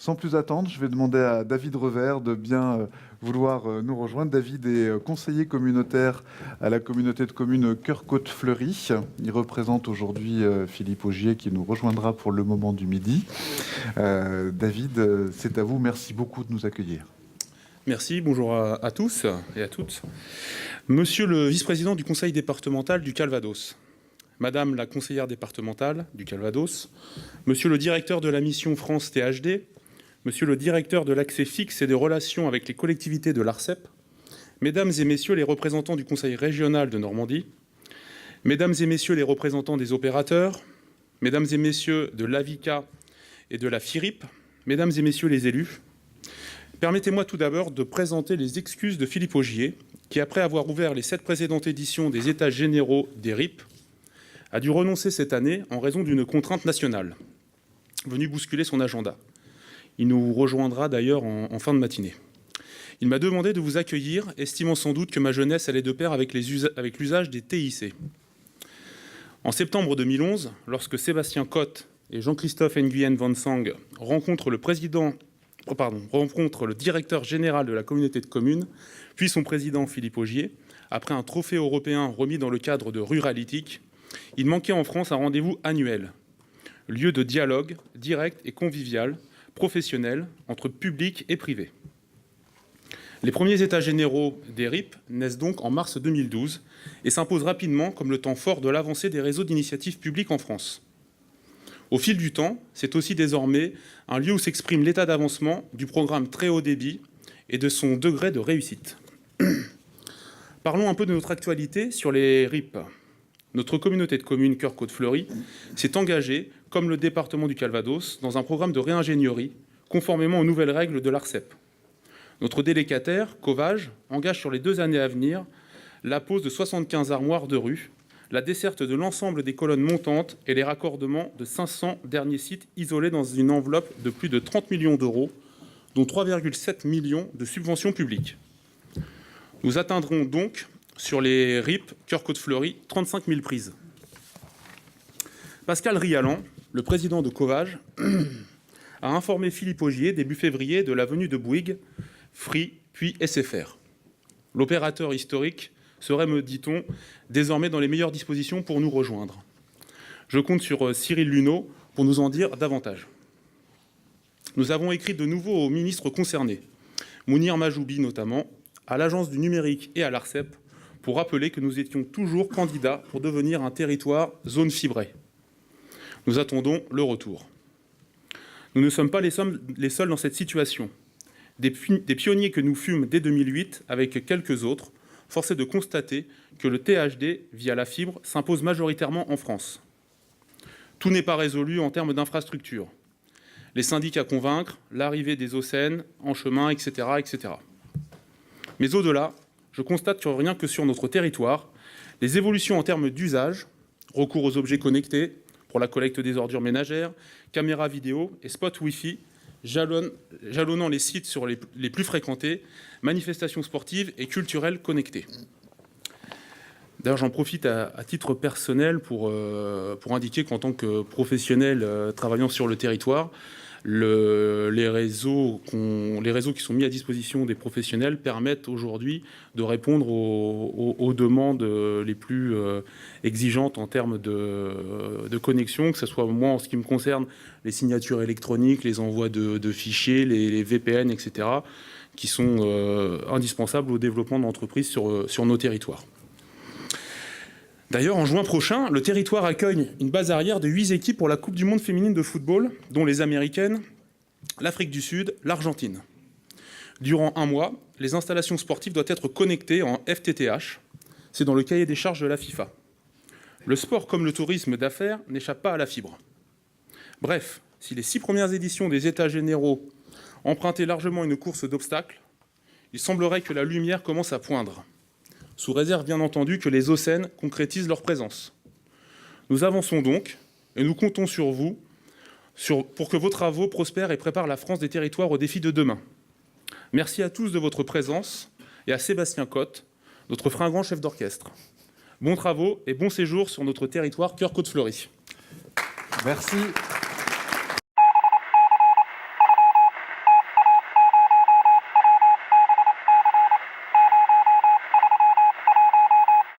Sans plus attendre, je vais demander à David Revers de bien vouloir nous rejoindre. David est conseiller communautaire à la communauté de communes Cœur-Côte-Fleury. Il représente aujourd'hui Philippe Augier qui nous rejoindra pour le moment du midi. David, c'est à vous. Merci beaucoup de nous accueillir. Merci, bonjour à tous et à toutes. Monsieur le vice-président du conseil départemental du Calvados, Madame la conseillère départementale du Calvados, Monsieur le directeur de la mission France THD, Monsieur le directeur de l'accès fixe et des relations avec les collectivités de l'ARCEP, Mesdames et Messieurs les représentants du Conseil régional de Normandie, Mesdames et Messieurs les représentants des opérateurs, Mesdames et Messieurs de l'AVICA et de la FIRIP, Mesdames et Messieurs les élus, permettez-moi tout d'abord de présenter les excuses de Philippe Augier, qui, après avoir ouvert les 7 précédentes éditions des États généraux des RIP, a dû renoncer cette année en raison d'une contrainte nationale, venue bousculer son agenda. Il nous rejoindra d'ailleurs en fin de matinée. Il m'a demandé de vous accueillir, estimant sans doute que ma jeunesse allait de pair avec l'usage des TIC. En septembre 2011, lorsque Sébastien Cotte et Jean-Christophe Nguyen Van Sang rencontrent le directeur général de la communauté de communes, puis son président Philippe Augier, après un trophée européen remis dans le cadre de Ruralytique, il manquait en France un rendez-vous annuel, lieu de dialogue direct et convivial, professionnel, entre public et privé. Les premiers états généraux des RIP naissent donc en mars 2012 et s'imposent rapidement comme le temps fort de l'avancée des réseaux d'initiatives publiques en France. Au fil du temps, c'est aussi désormais un lieu où s'exprime l'état d'avancement du programme très haut débit et de son degré de réussite. Parlons un peu de notre actualité sur les RIP. Notre communauté de communes Cœur-Côte-Fleury s'est engagée, comme le département du Calvados, dans un programme de réingénierie, conformément aux nouvelles règles de l'ARCEP. Notre délégataire, Covage, engage sur les 2 années à venir la pose de 75 armoires de rue, la desserte de l'ensemble des colonnes montantes et les raccordements de 500 derniers sites isolés dans une enveloppe de plus de 30 millions d'euros, dont 3,7 millions de subventions publiques. Nous atteindrons donc, sur les RIP Cœur-Côte-Fleury, 35 000 prises. Pascal Rialan, le président de Covage, a informé Philippe Augier début février de la venue de Bouygues, Free puis SFR. L'opérateur historique serait, me dit-on, désormais dans les meilleures dispositions pour nous rejoindre. Je compte sur Cyril Luneau pour nous en dire davantage. Nous avons écrit de nouveau aux ministres concernés, Mounir Majoubi notamment, à l'Agence du numérique et à l'ARCEP, pour rappeler que nous étions toujours candidats pour devenir un territoire zone fibrée. Nous attendons le retour. Nous ne sommes pas les seuls dans cette situation. Des pionniers que nous fûmes dès 2008 avec quelques autres, force est de constater que le THD, via la fibre, s'impose majoritairement en France. Tout n'est pas résolu en termes d'infrastructures. Les syndics à convaincre, l'arrivée des OCN en chemin, etc. etc. Mais au-delà, je constate que rien que sur notre territoire, les évolutions en termes d'usage, recours aux objets connectés pour la collecte des ordures ménagères, caméras vidéo et spots Wi-Fi, jalonnant les sites sur les plus fréquentés, manifestations sportives et culturelles connectées. D'ailleurs, j'en profite à titre personnel pour indiquer qu'en tant que professionnel travaillant sur le territoire, les réseaux qui sont mis à disposition des professionnels permettent aujourd'hui de répondre aux demandes les plus exigeantes en termes de connexion, que ce soit moi en ce qui me concerne les signatures électroniques, les envois de fichiers, les VPN, etc., qui sont indispensables au développement d'entreprises sur nos territoires. D'ailleurs, en juin prochain, le territoire accueille une base arrière de 8 équipes pour la Coupe du monde féminine de football, dont les Américaines, l'Afrique du Sud, l'Argentine. Durant 1 mois, les installations sportives doivent être connectées en FTTH. C'est dans le cahier des charges de la FIFA. Le sport comme le tourisme d'affaires n'échappe pas à la fibre. Bref, si les 6 premières éditions des États généraux empruntaient largement une course d'obstacles, il semblerait que la lumière commence à poindre, sous réserve bien entendu que les OCN concrétisent leur présence. Nous avançons donc, et nous comptons sur vous pour que vos travaux prospèrent et préparent la France des territoires aux défis de demain. Merci à tous de votre présence et à Sébastien Cotte, notre fringant chef d'orchestre. Bons travaux et bon séjour sur notre territoire Cœur-Côte-Fleury. Merci.